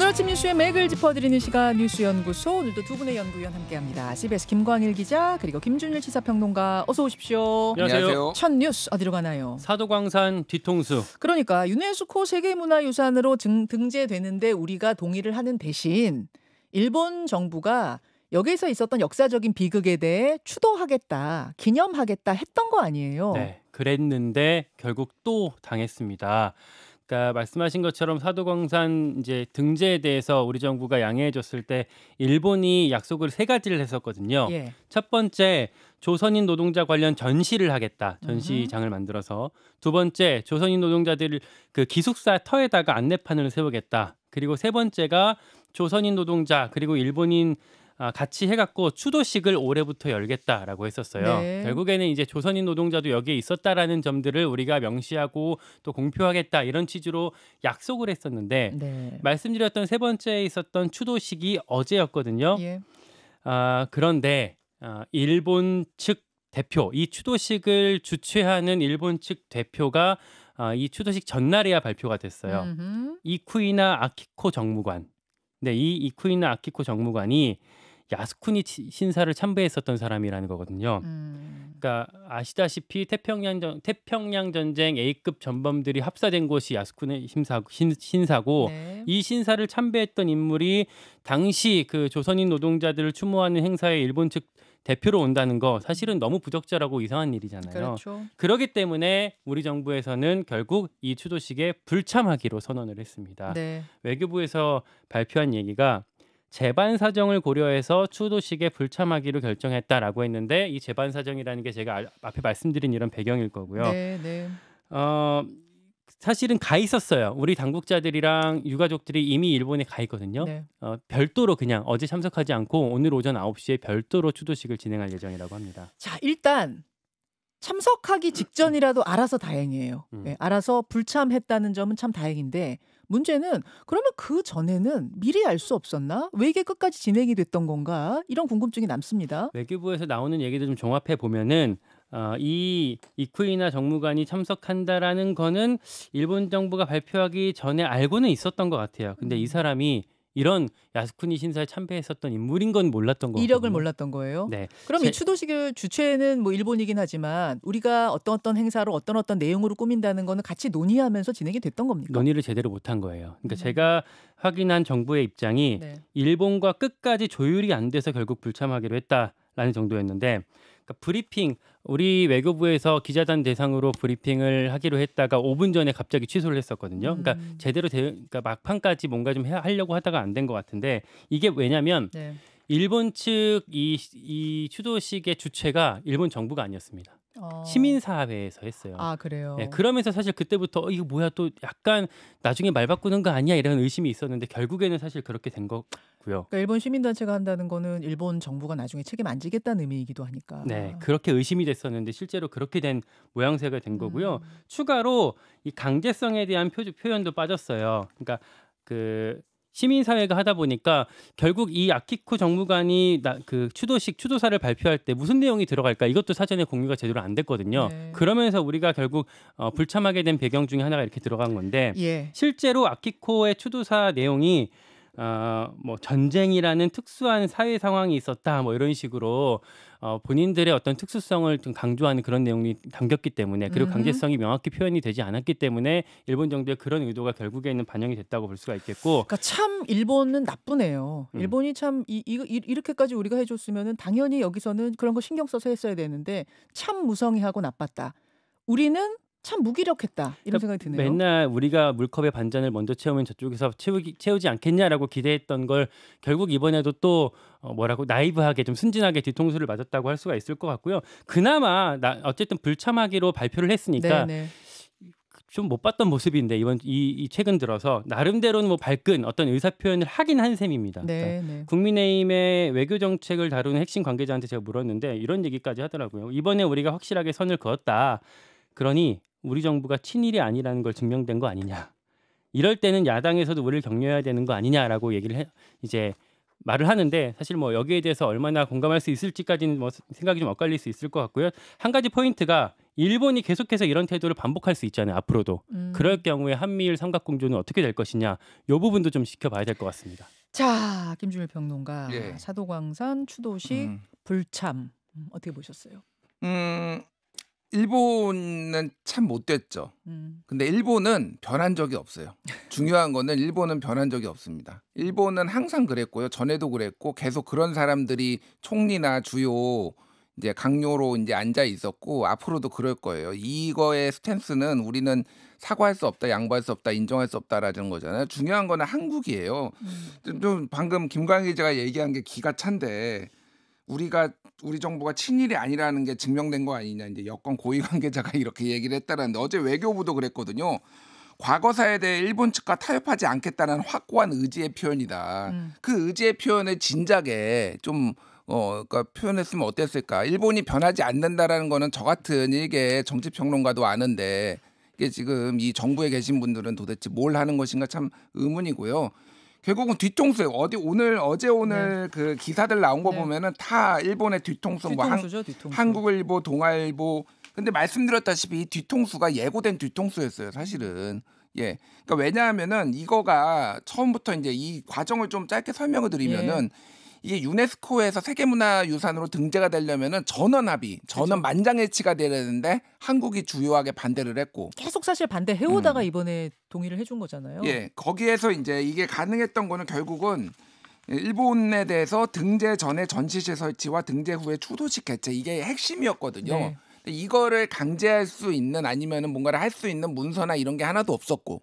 오늘 아침 뉴스의 맥을 짚어드리는 시간 뉴스연구소. 오늘도 두 분의 연구위원 함께합니다. CBS 김광일 기자 그리고 김준일 시사평론가 어서 오십시오. 안녕하세요. 첫 뉴스 어디로 가나요? 사도광산 뒤통수. 그러니까 유네스코 세계문화유산으로 등재되는데 우리가 동의를 하는 대신 일본 정부가 여기서 있었던 역사적인 비극에 대해 추도하겠다, 기념하겠다 했던 거 아니에요? 네, 그랬는데 결국 또 당했습니다. 그러니까 말씀하신 것처럼 사도광산 이제 등재에 대해서 우리 정부가 양해해줬을 때 일본이 약속을 세 가지를 했었거든요. 예. 첫 번째, 조선인 노동자 관련 전시를 하겠다. 전시장을 만들어서. 두 번째, 조선인 노동자들을 그 기숙사 터에다가 안내판을 세우겠다. 그리고 세 번째가 조선인 노동자 그리고 일본인 같이 해갖고 추도식을 올해부터 열겠다라고 했었어요. 네. 결국에는 이제 조선인 노동자도 여기에 있었다라는 점들을 우리가 명시하고 또 공표하겠다 이런 취지로 약속을 했었는데 네. 말씀드렸던 세 번째에 있었던 추도식이 어제였거든요. 예. 그런데 일본 측 대표, 이 추도식을 주최하는 일본 측 대표가 이 추도식 전날에야 발표가 됐어요. 이쿠이나 아키코 정무관. 네, 이 이쿠이나 아키코 정무관이 야스쿠니 신사를 참배했었던 사람이라는 거거든요. 그러니까 아시다시피 태평양 전쟁 A급 전범들이 합사된 곳이 야스쿠니 신사고 네. 이 신사를 참배했던 인물이 당시 그 조선인 노동자들을 추모하는 행사에 일본 측 대표로 온다는 거 사실은 너무 부적절하고 이상한 일이잖아요. 그렇죠. 그렇기 때문에 우리 정부에서는 결국 이 추도식에 불참하기로 선언을 했습니다. 네. 외교부에서 발표한 얘기가 재반 사정을 고려해서 추도식에 불참하기로 결정했다라고 했는데 이 재반 사정이라는 게 제가 앞에 말씀드린 이런 배경일 거고요. 네, 네. 사실은 가 있었어요. 우리 당국자들이랑 유가족들이 이미 일본에 가 있거든요. 네. 별도로 그냥 어제 참석하지 않고 오늘 오전 9시에 별도로 추도식을 진행할 예정이라고 합니다. 자, 일단 참석하기 직전이라도 알아서 다행이에요. 네, 알아서 불참했다는 점은 참 다행인데 문제는 그러면 그 전에는 미리 알 수 없었나? 왜 이게 끝까지 진행이 됐던 건가? 이런 궁금증이 남습니다. 외교부에서 나오는 얘기들 좀 종합해 보면은 이 이쿠이나 정무관이 참석한다라는 거는 일본 정부가 발표하기 전에 알고는 있었던 것 같아요. 근데 이 사람이 이런 야스쿠니 신사에 참배했었던 인물인 건 몰랐던 거예요. 이력을 몰랐던 거예요. 네. 그럼 이 추도식을 주최는 뭐 일본이긴 하지만 우리가 어떤 행사로 어떤 내용으로 꾸민다는 거는 같이 논의하면서 진행이 됐던 겁니까? 논의를 제대로 못한 거예요. 그러니까 제가 확인한 정부의 입장이 네. 일본과 끝까지 조율이 안 돼서 결국 불참하기로 했다라는 정도였는데 그러니까 브리핑 우리 외교부에서 기자단 대상으로 브리핑을 하기로 했다가 5분 전에 갑자기 취소를 했었거든요. 그러니까 제대로 그러니까 막판까지 뭔가 좀 하려고 하다가 안 된 것 같은데 이게 왜냐면 네. 일본 측 이 추도식의 주체가 일본 정부가 아니었습니다. 시민사회에서 했어요. 아, 그래요. 네, 그러면서 사실 그때부터 이거 뭐야 또 약간 나중에 말 바꾸는 거 아니야 이런 의심이 있었는데 결국에는 사실 그렇게 된 거고요. 그러니까 일본 시민단체가 한다는 거는 일본 정부가 나중에 책임 안 지겠다는 의미이기도 하니까. 네, 그렇게 의심이 됐었는데 실제로 그렇게 된 모양새가 된 거고요. 추가로 이 강제성에 대한 표현도 빠졌어요. 그러니까 그 시민사회가 하다 보니까 결국 이 아키코 정무관이 그 추도사를 발표할 때 무슨 내용이 들어갈까 이것도 사전에 공유가 제대로 안 됐거든요. 네. 그러면서 우리가 결국 불참하게 된 배경 중에 하나가 이렇게 들어간 건데 예. 실제로 아키코의 추도사 내용이 뭐 전쟁이라는 특수한 사회 상황이 있었다 뭐 이런 식으로 본인들의 어떤 특수성을 좀 강조하는 그런 내용이 담겼기 때문에 그리고 강제성이 명확히 표현이 되지 않았기 때문에 일본 정부의 그런 의도가 결국에는 반영이 됐다고 볼 수가 있겠고. 그러니까 참 일본은 나쁘네요. 일본이 참 이렇게까지 우리가 해줬으면은 당연히 여기서는 그런 거 신경 써서 했어야 되는데 참 무성의하고 나빴다. 우리는 참 무기력했다 이런 생각이 드네요. 맨날 우리가 물컵에 반잔을 먼저 채우면 저쪽에서 채우지 않겠냐라고 기대했던 걸 결국 이번에도 또 나이브하게 좀 순진하게 뒤통수를 맞았다고 할 수가 있을 것 같고요. 그나마 어쨌든 불참하기로 발표를 했으니까 네네. 좀 못 봤던 모습인데 이번 이 최근 들어서 나름대로는 뭐 발끈 어떤 의사 표현을 하긴 한 셈입니다. 네, 그러니까 네. 국민의힘의 외교 정책을 다루는 핵심 관계자한테 제가 물었는데 이런 얘기까지 하더라고요. 이번에 우리가 확실하게 선을 그었다. 그러니 우리 정부가 친일이 아니라는 걸 증명된 거 아니냐. 이럴 때는 야당에서도 우리를 격려해야 되는 거 아니냐라고 얘기를 이제 말을 하는데 사실 뭐 여기에 대해서 얼마나 공감할 수 있을지까지는 뭐 생각이 좀 엇갈릴 수 있을 것 같고요. 한 가지 포인트가 일본이 계속해서 이런 태도를 반복할 수 있잖아요. 앞으로도. 그럴 경우에 한미일 삼각공조는 어떻게 될 것이냐. 이 부분도 좀 지켜봐야 될 것 같습니다. 자, 김준일 평론가. 예. 사도광산, 추도식, 불참. 어떻게 보셨어요? 일본은 참 못됐죠. 근데 일본은 변한 적이 없어요. 중요한 거는 일본은 변한 적이 없습니다. 일본은 항상 그랬고요. 전에도 그랬고 계속 그런 사람들이 총리나 주요 이제 강요로 이제 앉아 있었고 앞으로도 그럴 거예요. 이거의 스탠스는 우리는 사과할 수 없다, 양보할 수 없다, 인정할 수 없다라는 거잖아요. 중요한 거는 한국이에요. 좀 방금 김광희 기자가 얘기한 게 기가 찬데 우리 정부가 친일이 아니라는 게 증명된 거 아니냐. 이제 여권 고위 관계자가 이렇게 얘기를 했다는데 어제 외교부도 그랬거든요. 과거사에 대해 일본 측과 타협하지 않겠다는 확고한 의지의 표현이다. 그 의지의 표현을 진작에 좀 그러니까 표현했으면 어땠을까? 일본이 변하지 않는다라는 거는 저 같은 일개 정치 평론가도 아는데 이게 지금 이 정부에 계신 분들은 도대체 뭘 하는 것인가 참 의문이고요. 결국은 뒤통수 어제 오늘 그 기사들 나온 거 보면은 다 일본의 뒤통수 뒤통수죠, 뒤통수. 한국일보, 동아일보. 근데 말씀드렸다시피 이 뒤통수가 예고된 뒤통수였어요, 사실은. 예. 그러니까 왜냐하면은 이거가 처음부터 이제 이 과정을 좀 짧게 설명을 드리면은 이게 유네스코에서 세계문화유산으로 등재가 되려면은 전원 합의, 전원 만장일치가 되는데 한국이 주요하게 반대를 했고 계속 사실 반대해오다가 이번에 동의를 해준 거잖아요. 예, 거기에서 이제 이게 가능했던 거는 결국은 일본에 대해서 등재 전에 전시실 설치와 등재 후에 추도식 개최 이게 핵심이었거든요. 네. 이거를 강제할 수 있는 아니면은 뭔가를 할 수 있는 문서나 이런 게 하나도 없었고,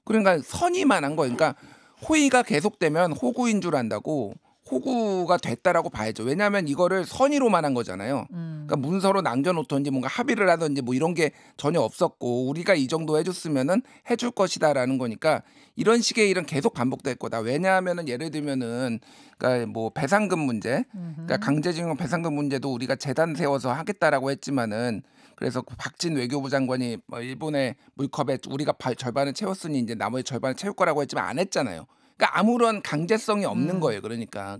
그러니까 선의만 한 거예요. 그러니까 호의가 계속되면 호구인 줄 안다고. 호구가 됐다라고 봐야죠. 왜냐하면 이거를 선의로만 한 거잖아요. 그러니까 문서로 남겨놓던지 뭔가 합의를 하던지 뭐 이런 게 전혀 없었고 우리가 이 정도 해줬으면은 해줄 것이다라는 거니까 이런 식의 일은 계속 반복될 거다. 왜냐하면은 예를 들면은 그러니까 뭐 배상금 문제, 그러니까 강제징용 배상금 문제도 우리가 재단 세워서 하겠다라고 했지만은 그래서 박진 외교부 장관이 뭐 일본의 물컵에 우리가 절반을 채웠으니 이제 나머지 절반을 채울 거라고 했지만 안 했잖아요. 그러니까 아무런 강제성이 없는 거예요. 그러니까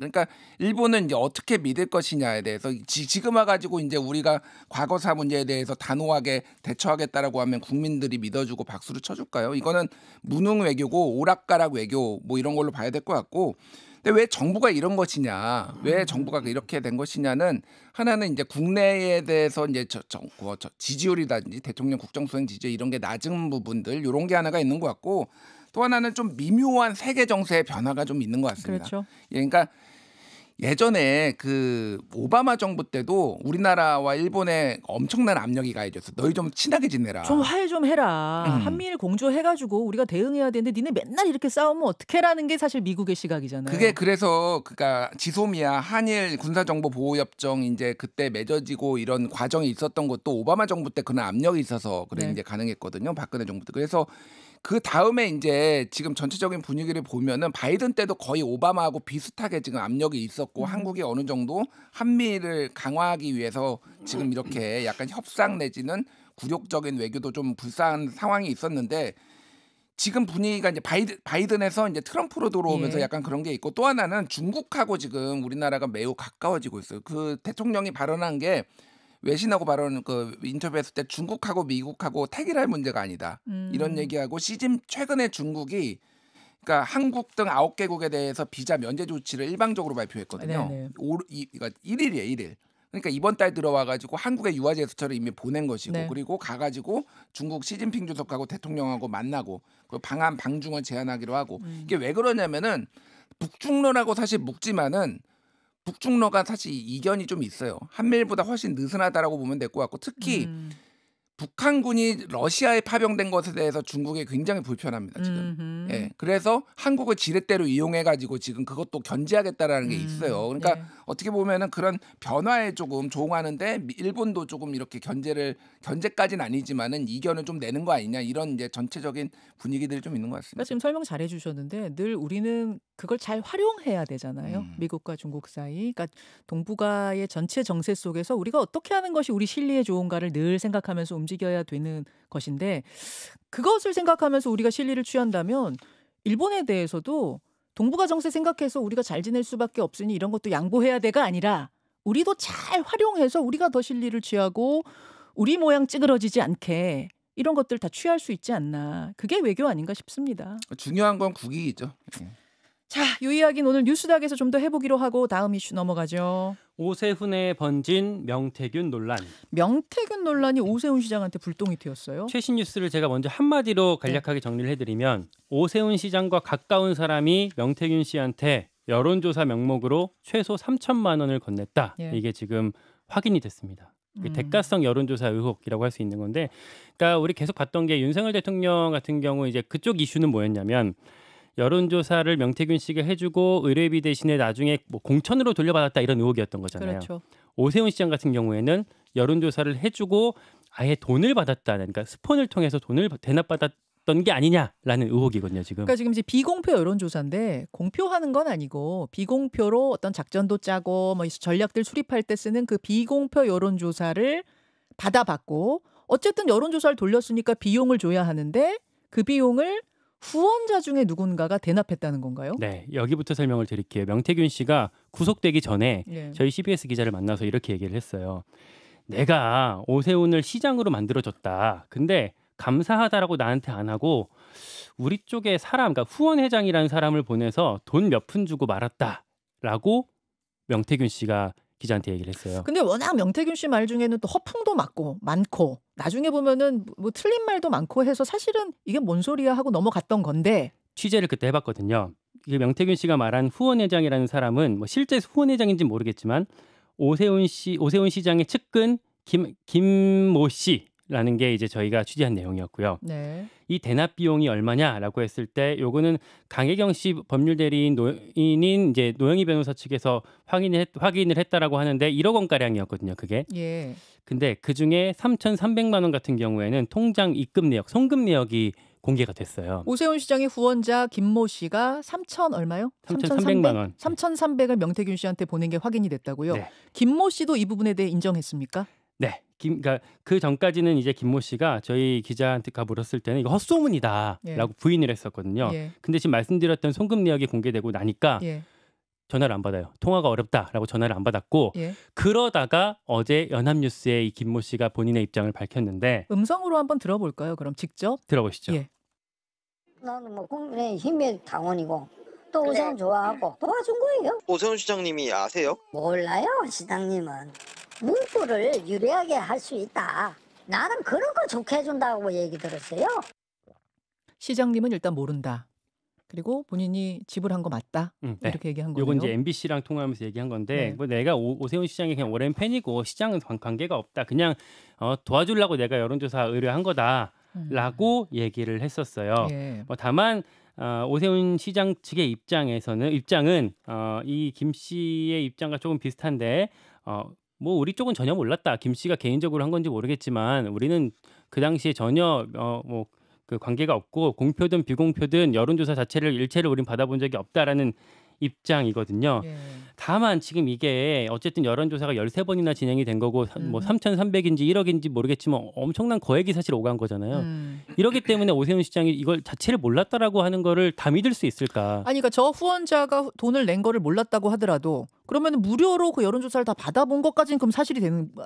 일본은 이제 어떻게 믿을 것이냐에 대해서 지금 와가지고 이제 우리가 과거사 문제에 대해서 단호하게 대처하겠다라고 하면 국민들이 믿어주고 박수를 쳐줄까요? 이거는 무능 외교고 오락가락 외교 뭐 이런 걸로 봐야 될 것 같고. 근데 왜 정부가 이런 것이냐? 왜 정부가 이렇게 된 것이냐는 하나는 이제 국내에 대해서 이제 지지율이라든지 대통령 국정수행 지지율 이런 게 낮은 부분들 이런 게 하나가 있는 것 같고. 또 하나는 좀 미묘한 세계 정세의 변화가 좀 있는 것 같습니다. 그렇죠. 예, 그러니까 예전에 그 오바마 정부 때도 우리나라와 일본에 엄청난 압력이 가해졌어. 너희 좀 친하게 지내라. 좀 화해 좀 해라. 한미일 공조해가지고 우리가 대응해야 되는데 니네 맨날 이렇게 싸우면 어떡해라는 게 사실 미국의 시각이잖아요. 그게 그래서 그러니까 지소미아 한일 군사정보보호협정 이제 그때 맺어지고 이런 과정이 있었던 것도 오바마 정부 때 그런 압력이 있어서 그래 이제 가능했거든요. 박근혜 정부 때. 그래서 그 다음에 이제 지금 전체적인 분위기를 보면은 바이든 때도 거의 오바마하고 비슷하게 지금 압력이 있었고 한국이 어느 정도 한미를 강화하기 위해서 지금 이렇게 약간 협상 내지는 굴욕적인 외교도 좀 불쌍한 상황이 있었는데 지금 분위기가 이제 바이든에서 이제 트럼프로 들어오면서 약간 그런 게 있고 또 하나는 중국하고 지금 우리나라가 매우 가까워지고 있어요. 그 대통령이 발언한 게 외신하고 발언 그 인터뷰했을 때 중국하고 미국하고 태길할 문제가 아니다. 이런 얘기하고 최근에 중국이 그러니까 한국 등 9개국에 대해서 비자 면제 조치를 일방적으로 발표했거든요. 그러니까 1일이에요, 1일. 그러니까 이번 달 들어와 가지고 한국의 유화 제스처를 이미 보낸 것이고 그리고 가 가지고 중국 시진핑 주석하고 대통령하고 만나고 그 방중을 제안하기로 하고 이게 왜 그러냐면은 북중러라고 사실 묵지만은 북중러가 사실 이견이 좀 있어요. 한미일보다 훨씬 느슨하다라고 보면 될 것 같고 특히 북한군이 러시아에 파병된 것에 대해서 중국이 굉장히 불편합니다. 지금. 예, 그래서 한국을 지렛대로 이용해가지고 지금 그것도 견제하겠다라는 게 있어요. 그러니까 어떻게 보면은 그런 변화에 조금 조응하는데 일본도 조금 이렇게 견제까지는 아니지만은 이견을 좀 내는 거 아니냐 이런 이제 전체적인 분위기들이 좀 있는 것 같습니다. 그러니까 지금 설명 잘해주셨는데 늘 우리는 그걸 잘 활용해야 되잖아요. 미국과 중국 사이. 그러니까 동북아의 전체 정세 속에서 우리가 어떻게 하는 것이 우리 실리에 좋은가를 늘 생각하면서 움직여야 되는 것인데 그것을 생각하면서 우리가 실리를 취한다면 일본에 대해서도 동북아 정세 생각해서 우리가 잘 지낼 수밖에 없으니 이런 것도 양보해야 돼가 아니라 우리도 잘 활용해서 우리가 더 실리를 취하고 우리 모양 찌그러지지 않게 이런 것들 다 취할 수 있지 않나. 그게 외교 아닌가 싶습니다. 중요한 건 국익이죠. 자, 이 이야기는 오늘 뉴스닥에서 좀 더 해보기로 하고 다음 이슈 넘어가죠. 오세훈에 번진 명태균 논란. 명태균 논란이 오세훈 시장한테 불똥이 튀었어요. 최신 뉴스를 제가 먼저 한마디로 간략하게 정리를 해드리면 오세훈 시장과 가까운 사람이 명태균 씨한테 여론조사 명목으로 최소 3천만 원을 건넸다. 예. 이게 지금 확인이 됐습니다. 대가성 여론조사 의혹이라고 할 수 있는 건데, 그러니까 우리 계속 봤던 게 윤석열 대통령 같은 경우 이제 그쪽 이슈는 뭐였냐면 여론조사를 명태균 씨가 해주고 의뢰비 대신에 나중에 뭐 공천으로 돌려받았다 이런 의혹이었던 거잖아요. 그렇죠. 오세훈 시장 같은 경우에는 여론조사를 해주고 아예 돈을 받았다는, 그러니까 스폰을 통해서 돈을 대납받았던 게 아니냐라는 의혹이거든요. 지금. 그러니까 지금 이제 비공표 여론조사인데 공표하는 건 아니고 비공표로 어떤 작전도 짜고 뭐 전략들 수립할 때 쓰는 그 비공표 여론조사를 받아봤고 어쨌든 여론조사를 돌렸으니까 비용을 줘야 하는데 그 비용을 후원자 중에 누군가가 대납했다는 건가요? 네, 여기부터 설명을 드릴게요. 명태균 씨가 구속되기 전에 예. 저희 CBS 기자를 만나서 이렇게 얘기를 했어요. 내가 오세훈을 시장으로 만들어줬다. 근데 감사하다라고 나한테 안 하고 우리 쪽에 사람, 그러니까 후원회장이라는 사람을 보내서 돈 몇 푼 주고 말았다라고 명태균 씨가 기자한테 얘기를 했어요. 근데 워낙 명태균 씨 말 중에는 또 허풍도 많고 나중에 보면은 뭐 틀린 말도 많고 해서 사실은 이게 뭔 소리야 하고 넘어갔던 건데 취재를 그때 해봤거든요. 이게 명태균 씨가 말한 후원회장이라는 사람은 뭐 실제 후원회장인지 모르겠지만 오세훈 시장의 측근 김모 씨라는 게 이제 저희가 취재한 내용이었고요. 네. 이 대납 비용이 얼마냐라고 했을 때 요거는 강혜경 씨 법률 대리인 노인인 이제 노영희 변호사 측에서 확인을 했다라고 하는데 1억 원 가량이었거든요. 그게. 예. 근데 그 중에 3,300만 원 같은 경우에는 통장 입금 내역, 송금 내역이 공개가 됐어요. 오세훈 시장의 후원자 김모 씨가 3천 얼마요? 3,300만 원. 3,300을 명태균 씨한테 보낸 게 확인이 됐다고요. 네. 김모 씨도 이 부분에 대해 인정했습니까? 네. 그러니까 그 전까지는 이제 김모 씨가 저희 기자한테 물었을 때는 이거 헛소문이다라고 예. 부인을 했었거든요. 예. 근데 지금 말씀드렸던 송금 내역이 공개되고 나니까 예. 전화를 안 받아요. 통화가 어렵다라고 전화를 안 받았고 예. 그러다가 어제 연합뉴스에 이 김모 씨가 본인의 입장을 밝혔는데 음성으로 한번 들어볼까요? 그럼 직접 들어보시죠. 예. 나는 뭐 국민의힘의 당원이고 또 오세훈 좋아하고 도와준 거예요. 오세훈 시장님이 아세요? 몰라요, 시장님은. 문구를 유리하게 할 수 있다. 나는 그런 거 좋게 해준다고 얘기 들었어요. 시장님은 일단 모른다. 그리고 본인이 지불한 거 맞다. 네. 이렇게 얘기한 거예요. 요건 이제 MBC랑 통화하면서 얘기한 건데 네. 뭐 내가 오세훈 시장이 그냥 오랜 팬이고 시장은 관계가 없다. 그냥 도와주려고 내가 여론조사 의뢰한 거다라고 얘기를 했었어요. 예. 뭐 다만 오세훈 시장 측의 입장은 이 김 씨의 입장과 조금 비슷한데 뭐 우리 쪽은 전혀 몰랐다. 김 씨가 개인적으로 한 건지 모르겠지만 우리는 그 당시에 전혀 뭐 그 관계가 없고 공표든 비공표든 여론조사 자체를 일체를 우린 받아본 적이 없다라는 입장이거든요. 예. 다만 지금 이게 어쨌든 여론조사가 13번이나 진행이 된 거고 뭐 3,300인지 1억인지 모르겠지만 엄청난 거액이 사실 오간 거잖아요. 이러기 때문에 오세훈 시장이 이걸 자체를 몰랐다라고 하는 거를 다 믿을 수 있을까? 아니 그러니까 저 후원자가 돈을 낸 거를 몰랐다고 하더라도 그러면 무료로 그 여론조사를 다 받아본 것까지는 그럼 사실이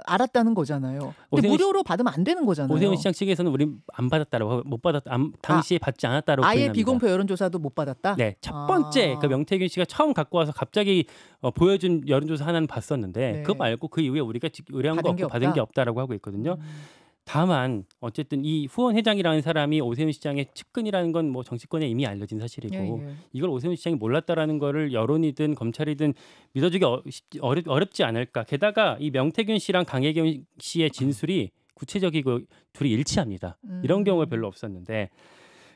알았다는 거잖아요. 근데 무료로 받으면 안 되는 거잖아요. 오세훈 시장 측에서는 우리 안 받았다라고 못 받았다. 당시에 받지 않았다라고 아예 부인합니다. 비공표 여론조사도 못 받았다. 네, 첫 번째 그 명태균 씨가 처음 갖고 와서 갑자기 보여준 여론조사 하나는 봤었는데 네. 그거 말고 그 이후에 우리가 의뢰한 거 없고 받은 게 없다라고 하고 있거든요. 다만 어쨌든 이 후원 회장이라는 사람이 오세훈 시장의 측근이라는 건 뭐 정치권에 이미 알려진 사실이고 예. 이걸 오세훈 시장이 몰랐다라는 거를 여론이든 검찰이든 믿어주기 어렵지 않을까. 게다가 이 명태균 씨랑 강혜경 씨의 진술이 구체적이고 둘이 일치합니다. 이런 경우가 별로 없었는데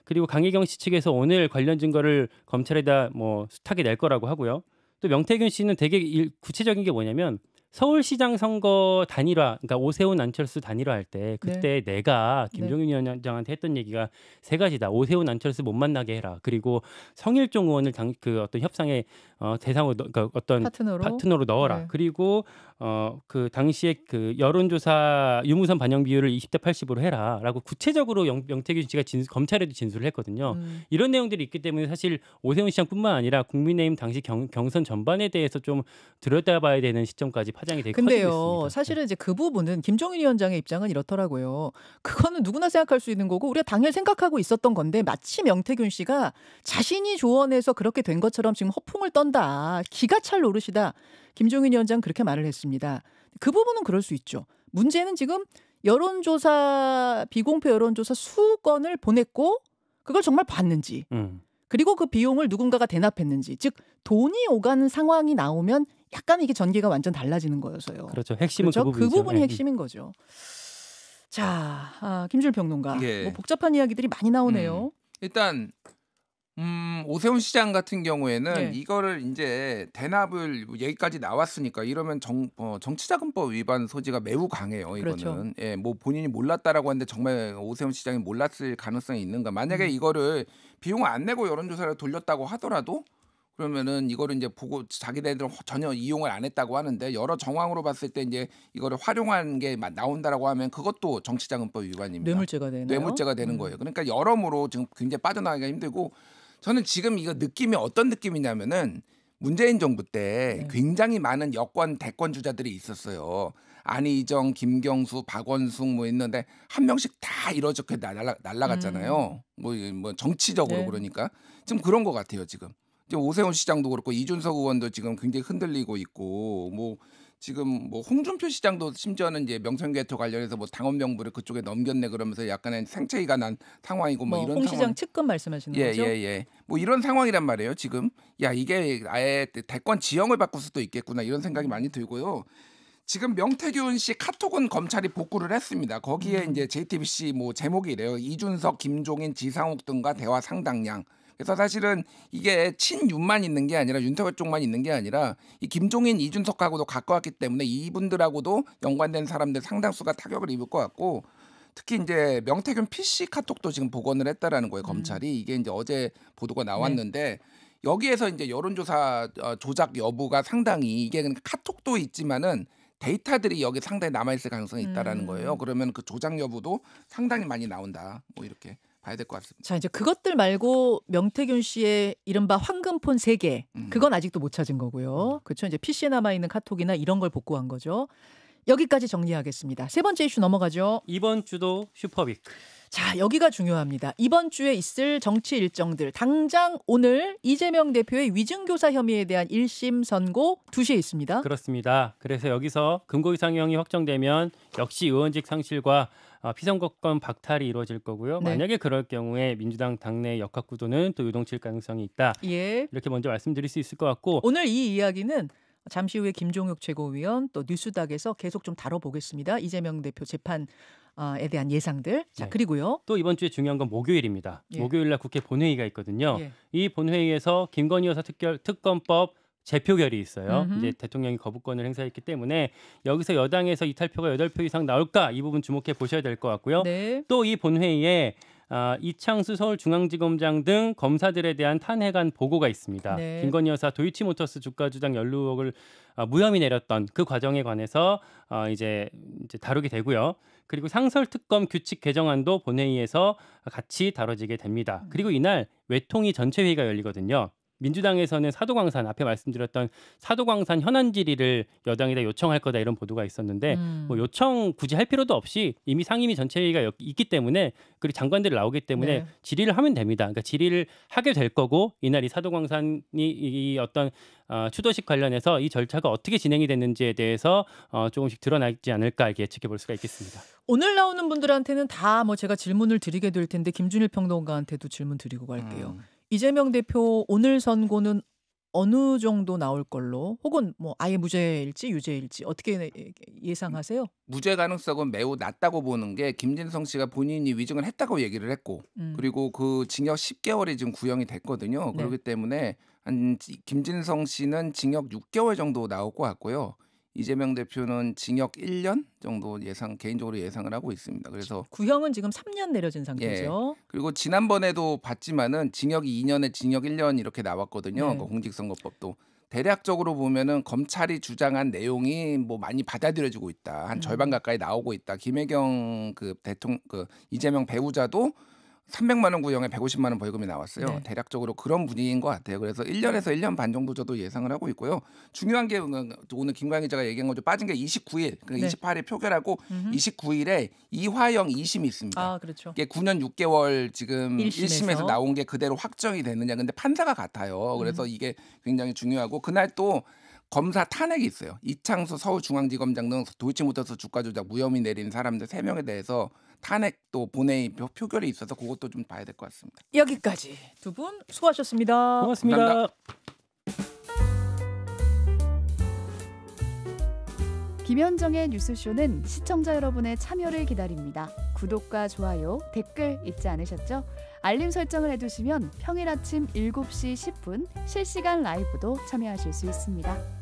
그리고 강혜경 씨 측에서 오늘 관련 증거를 검찰에다 뭐 수탁이 낼 거라고 하고요. 또 명태균 씨는 되게 구체적인 게 뭐냐면 서울시장 선거 단일화, 그러니까 오세훈 안철수 단일화 할 때 그때 내가 김종인 위원장한테 했던 얘기가 세 가지다. 오세훈 안철수 못 만나게 해라. 그리고 성일종 의원을 그 어떤 협상의 대상으로 그러니까 어떤 파트너로 넣어라. 그리고 그 당시에 그 여론조사 유무선 반영 비율을 20대 80으로 해라라고 구체적으로 명태균 씨가 검찰에도 진술을 했거든요. 이런 내용들이 있기 때문에 사실 오세훈 시장뿐만 아니라 국민의힘 당시 경선 전반에 대해서 좀 들여다봐야 되는 시점까지 파장이 되게 커지고 있습니다. 사실은 이제 그 부분은 김종인 위원장의 입장은 이렇더라고요. 그거는 누구나 생각할 수 있는 거고 우리가 당연히 생각하고 있었던 건데 마치 명태균 씨가 자신이 조언해서 그렇게 된 것처럼 지금 허풍을 떤다. 기가 찰 노릇이다. 김종인 위원장 그렇게 말을 했습니다. 그 부분은 그럴 수 있죠. 문제는 지금 비공표 여론조사 수건을 보냈고 그걸 정말 봤는지 그리고 그 비용을 누군가가 대납했는지 즉 돈이 오가는 상황이 나오면 약간 이게 전개가 완전 달라지는 거여서요. 그렇죠. 핵심은 그렇죠? 그 그 부분이 핵심인 거죠. 자, 김준일 평론가. 뭐 복잡한 이야기들이 많이 나오네요. 일단 오세훈 시장 같은 경우에는 이거를 이제 대납을 여기까지 나왔으니까 이러면 정치자금법 위반 소지가 매우 강해요. 이거는 그렇죠. 뭐 본인이 몰랐다라고 하는데 정말 오세훈 시장이 몰랐을 가능성이 있는가? 만약에 이거를 비용을 안 내고 여론조사를 돌렸다고 하더라도 그러면은 이거를 이제 보고 자기네들은 전혀 이용을 안 했다고 하는데 여러 정황으로 봤을 때 이제 이거를 활용한 게 나온다라고 하면 그것도 정치자금법 위반입니다. 뇌물죄가 되나요? 뇌물죄가 되는 거예요. 그러니까 여러모로 지금 굉장히 빠져나가기가 힘들고 저는 지금 이거 느낌이 어떤 느낌이냐면은 문재인 정부 때 굉장히 많은 여권 대권 주자들이 있었어요. 안희정, 김경수, 박원숙 뭐 있는데 한 명씩 다 이렇게 날라갔잖아요. 뭐 정치적으로 그러니까 지금 그런 것 같아요. 지금 오세훈 시장도 그렇고 이준석 의원도 지금 굉장히 흔들리고 있고 뭐 지금 뭐 홍준표 시장도 심지어는 이제 명성개표 관련해서 뭐 당원 명부를 그쪽에 넘겼네 그러면서 약간의 생채기가 난 상황이고 뭐 이런 홍 시장 측근 말씀하시는 거죠? 뭐 이런 상황이란 말이에요. 지금 야 이게 아예 대권 지형을 바꿀 수도 있겠구나 이런 생각이 많이 들고요. 지금 명태균 씨 카톡은 검찰이 복구를 했습니다. 거기에 이제 JTBC 뭐 제목이 이래요. 이준석, 김종인, 지상욱 등과 대화 상당량. 그래서 사실은 이게 친윤만 있는 게 아니라 윤석열 쪽만 있는 게 아니라 이 김종인, 이준석하고도 가까웠기 때문에 이분들하고도 연관된 사람들 상당수가 타격을 입을 것 같고 특히 이제 명태균 PC 카톡도 지금 복원을 했다라는 거예요. 검찰이 이게 이제 어제 보도가 나왔는데 여기에서 이제 여론조사 조작 여부가 상당히 이게 카톡도 있지만은 데이터들이 여기 상당히 남아있을 가능성이 있다라는 거예요. 그러면 그 조작 여부도 상당히 많이 나온다. 뭐 이렇게 봐야 될 것 같습니다. 자, 이제 그것들 말고 명태균 씨의 이른바 황금폰 3개 그건 아직도 못 찾은 거고요. 그렇죠. 이제 PC에 남아있는 카톡이나 이런 걸 복구한 거죠. 여기까지 정리하겠습니다. 세 번째 이슈 넘어가죠. 이번 주도 슈퍼빅. 자, 여기가 중요합니다. 이번 주에 있을 정치 일정들. 당장 오늘 이재명 대표의 위증교사 혐의에 대한 1심 선고 2시에 있습니다. 그렇습니다. 그래서 여기서 금고이상형이 확정되면 역시 의원직 상실과 피선거권 박탈이 이루어질 거고요. 만약에 그럴 경우에 민주당 당내 역학구도는 또 요동칠 가능성이 있다. 이렇게 먼저 말씀드릴 수 있을 것 같고 오늘 이 이야기는 잠시 후에 김종욱 최고위원 또 뉴스닥에서 계속 좀 다뤄보겠습니다. 이재명 대표 재판에 대한 예상들. 자, 그리고요. 또 이번 주에 중요한 건 목요일입니다. 목요일 날 국회 본회의가 있거든요. 이 본회의에서 김건희 여사 특검법 재표결이 있어요. 이제 대통령이 거부권을 행사했기 때문에 여기서 여당에서 이탈표가 8표 이상 나올까 이 부분 주목해 보셔야 될 것 같고요. 또 이 본회의에 이창수 서울중앙지검장 등 검사들에 대한 탄핵안 보고가 있습니다. 김건희 여사 도이치모터스 주가 조작 연루 의혹을 무혐의 내렸던 그 과정에 관해서 이제 다루게 되고요. 그리고 상설특검 규칙 개정안도 본회의에서 같이 다뤄지게 됩니다. 그리고 이날 외통위 전체회의가 열리거든요. 민주당에서는 사도광산 앞에 말씀드렸던 사도광산 현안 질의를 여당에다 요청할 거다 이런 보도가 있었는데 뭐 요청 굳이 할 필요도 없이 이미 상임위 전체회의가 있기 때문에 그리고 장관들이 나오기 때문에 질의를 하면 됩니다. 그러니까 질의를 하게 될 거고 이날 이 사도광산이 이 어떤 추도식 관련해서 이 절차가 어떻게 진행이 됐는지에 대해서 조금씩 드러나지 않을까 이렇게 예측해 볼 수가 있겠습니다. 오늘 나오는 분들한테는 다 뭐 제가 질문을 드리게 될 텐데 김준일 평론가한테도 질문 드리고 갈게요. 이재명 대표 오늘 선고는 어느 정도 나올 걸로 혹은 뭐 아예 무죄일지 유죄일지 어떻게 예상하세요? 무죄 가능성은 매우 낮다고 보는 게 김진성 씨가 본인이 위증을 했다고 얘기를 했고 그리고 그 징역 10개월이 지금 구형이 됐거든요. 그렇기 때문에 김진성 씨는 징역 6개월 정도 나올 것 같고요. 이재명 대표는 징역 1년 정도 개인적으로 예상을 하고 있습니다. 그래서 구형은 지금 3년 내려진 상태죠. 그리고 지난번에도 봤지만은 징역이 2년에 징역 1년 이렇게 나왔거든요. 네. 그 공직선거법도 대략적으로 보면은 검찰이 주장한 내용이 뭐 많이 받아들여지고 있다. 한 절반 가까이 나오고 있다. 김혜경 이재명 배우자도 300만 원 구형에 150만 원 벌금이 나왔어요. 네. 대략적으로 그런 분위기인 것 같아요. 그래서 1년에서 1년 반 정도 저도 예상을 하고 있고요. 중요한 게 오늘 김광희 기자가 얘기한 거죠. 빠진 게 29일, 그러니까 네. 28일 표결하고 29일에 이화영 2심이 있습니다. 아, 그렇죠. 이게 9년 6개월 지금 1심에서 1심에서 나온 게 그대로 확정이 되느냐. 근데 판사가 같아요. 그래서 이게 굉장히 중요하고 그날 또 검사 탄핵이 있어요. 이창수 서울중앙지검장 등 도이치모터스 주가 조작 무혐의 내린 사람들 3명에 대해서 탄핵 또 본회의 표결이 있어서 그것도 좀 봐야 될 것 같습니다. 여기까지 두 분 수고하셨습니다. 고맙습니다. 감사합니다. 김현정의 뉴스쇼는 시청자 여러분의 참여를 기다립니다. 구독과 좋아요, 댓글 잊지 않으셨죠? 알림 설정을 해두시면 평일 아침 7시 10분 실시간 라이브도 참여하실 수 있습니다.